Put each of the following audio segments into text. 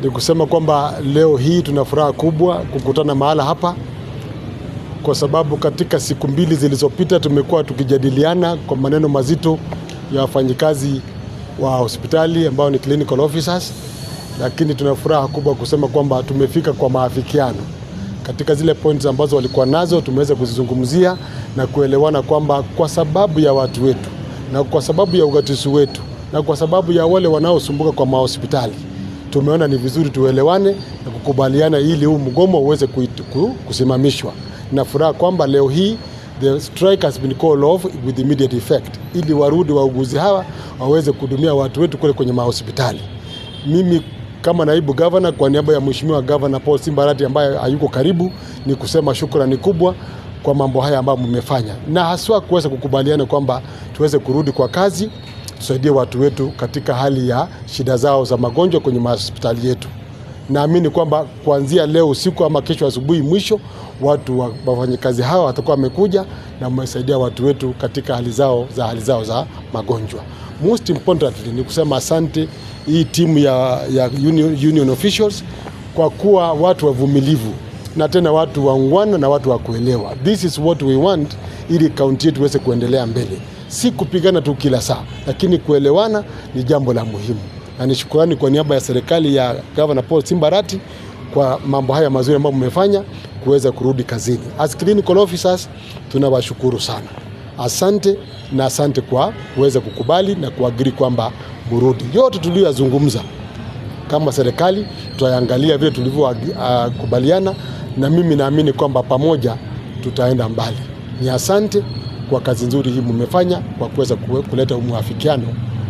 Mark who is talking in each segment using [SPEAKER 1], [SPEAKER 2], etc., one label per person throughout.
[SPEAKER 1] Ni kusema kwamba leo hii tuna furaha kubwa kukutana mahala hapa, kwa sababu katika siku mbili zilizopita tumekuwa tukijadiliana kwa maneno mazito ya wafanyikazi wa hospitali ambao ni clinical officers, lakini tuna furaha kubwa kusema kwamba tumefika kwa maafikiano katika zile points ambazo walikuwa nazo. Tumeweza kuzizungumzia na kuelewana kwamba kwa sababu ya watu wetu na kwa sababu ya ugatuzi wetu na kwa sababu ya wale wanaosumbuka kwa mahospitali, tumeona ni vizuri tuelewane na kukubaliana ili huu mgomo uweze kusimamishwa. Na furaha kwamba leo hii the strike has been called off with immediate effect, ili warudi wauguzi hawa waweze kuhudumia watu wetu kule kwenye mahospitali. Mimi kama naibu governor, kwa niaba ya mheshimiwa governor Paul Simbarati ambaye hayuko karibu, ni kusema shukrani kubwa kwa mambo haya ambayo mmefanya, na haswa kuweza kukubaliana kwamba tuweze kurudi kwa kazi, tusaidie watu wetu katika hali ya shida zao za magonjwa kwenye mahospitali yetu. Naamini kwamba kuanzia leo usiku ama kesho asubuhi mwisho, watu wafanyikazi hawa watakuwa wamekuja na wamesaidia watu wetu katika hali zao za magonjwa. Most importantly ni kusema asante hii timu ya union officials kwa kuwa watu wavumilivu na tena watu waungwana na watu wa kuelewa. This is what we want, ili kaunti yetu iweze kuendelea mbele. Si kupigana tu kila saa, lakini kuelewana ni jambo la muhimu. Na ni shukrani kwa niaba ya serikali ya Governor Paul Simbarati kwa mambo haya mazuri ambayo mmefanya kuweza kurudi kazini. As clinical officers tunawashukuru sana. Asante, na asante kwa kuweza kukubali na kuagiri kwamba burudi. Yote tuliyozungumza kama serikali tutaangalia vile tulivyokubaliana, na mimi naamini kwamba pamoja tutaenda mbali. Ni asante kwa kazi nzuri hii mmefanya kwa kuweza kuleta muafikiano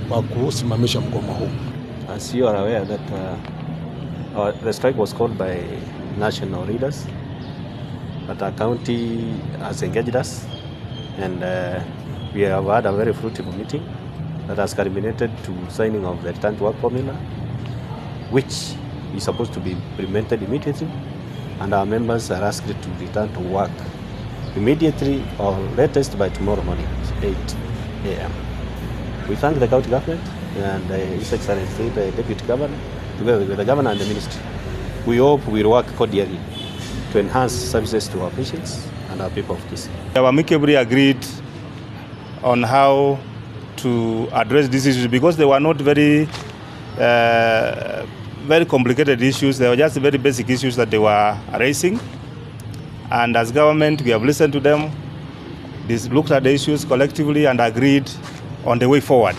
[SPEAKER 1] wa kusimamisha mgomo huu.
[SPEAKER 2] As you are aware that the strike was called by national leaders, but our county has engaged us, and we have had a very fruitful meeting that has culminated to signing of the return to work formula, which is supposed to be implemented immediately, and our members are asked to return to work immediately or latest by tomorrow morning, 8 a.m. We thank the county government and His Excellency the Deputy Governor, together with the Governor and the Ministry. We hope we will work cordially to enhance services to our patients and our people of Kisii.
[SPEAKER 3] We have amicably agreed on how to address these issues, because they were not very complicated issues. They were just very basic issues that they were raising. And as government, we have listened to them, looked at the issues collectively and agreed on the way forward.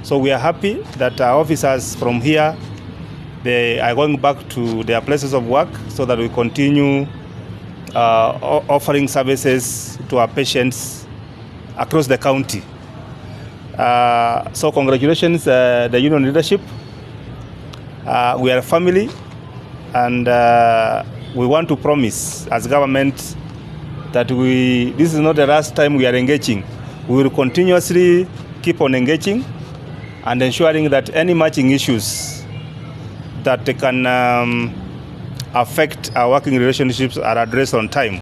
[SPEAKER 3] So we are happy that our officers from here, they are going back to their places of work so that we continue offering services to our patients across the county. So congratulations, the union leadership. We are a family, and we want to promise as government that this is not the last time we are engaging. We will continuously keep on engaging and ensuring that any matching issues that can affect our working relationships are addressed on time.